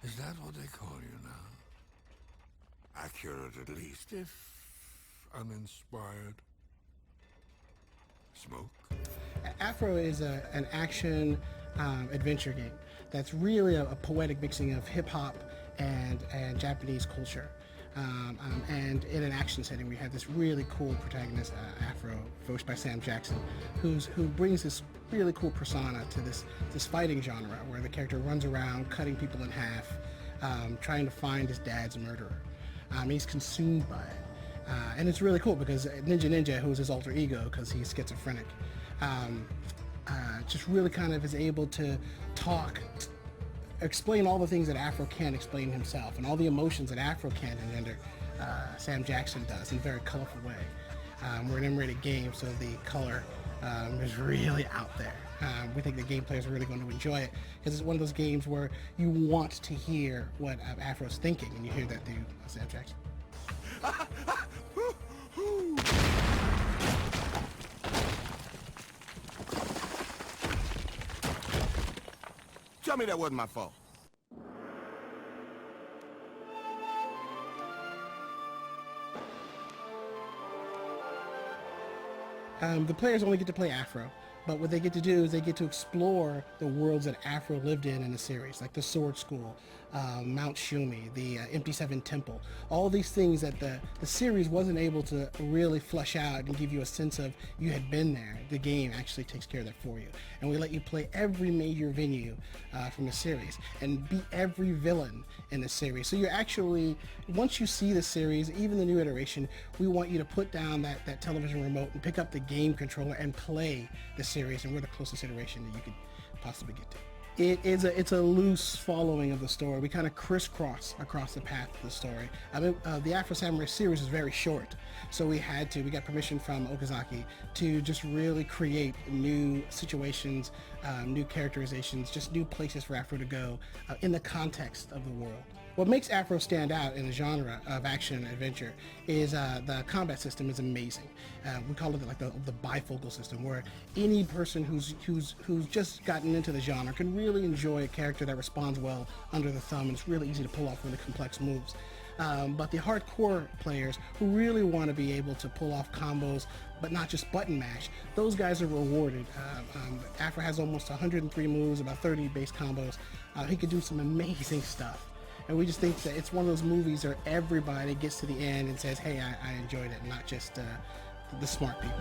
Is that what they call you now? Accurate at least, if uninspired. Smoke? Afro is an action adventure game that's really a poetic mixing of hip-hop and Japanese culture. And in an action setting, we have this really cool protagonist, Afro, voiced by Sam Jackson, who brings this really cool persona to this fighting genre, where the character runs around cutting people in half, trying to find his dad's murderer. He's consumed by it, and it's really cool because Ninja, who's his alter ego because he's schizophrenic, just really kind of is able to explain all the things that Afro can't explain himself, and all the emotions that Afro can't engender. Sam Jackson does in a very colorful way. We're an M-rated game, so the color is really out there. We think the game players are really going to enjoy it because it's one of those games where you want to hear what Afro's thinking, and you hear that through Sam Jackson. Tell me that wasn't my fault. The players only get to play Afro, but what they get to do is they get to explore the worlds that Afro lived in the series, like the Sword School, Mount Shumi, the Empty Seven Temple, all these things that the series wasn't able to really flesh out and give you a sense of you had been there. The game actually takes care of that for you. And we let you play every major venue from the series and beat every villain in the series. So you're actually, once you see the series, even the new iteration, we want you to put down that television remote and pick up the game controller and play the series, and we're the closest iteration that you could possibly get to. It's a loose following of the story. We kind of crisscross across the path of the story. I mean, the Afro Samurai series is very short, so we got permission from Okazaki to just really create new situations, new characterizations, just new places for Afro to go in the context of the world. What makes Afro stand out in the genre of action and adventure is the combat system is amazing. We call it like the bifocal system, where any person who's just gotten into the genre can really enjoy a character that responds well under the thumb, and it's really easy to pull off really complex moves. But the hardcore players who really want to be able to pull off combos, but not just button mash, those guys are rewarded. Afro has almost 103 moves, about 30 base combos. He can do some amazing stuff. And we just think that it's one of those movies where everybody gets to the end and says, hey, I enjoyed it, not just the smart people.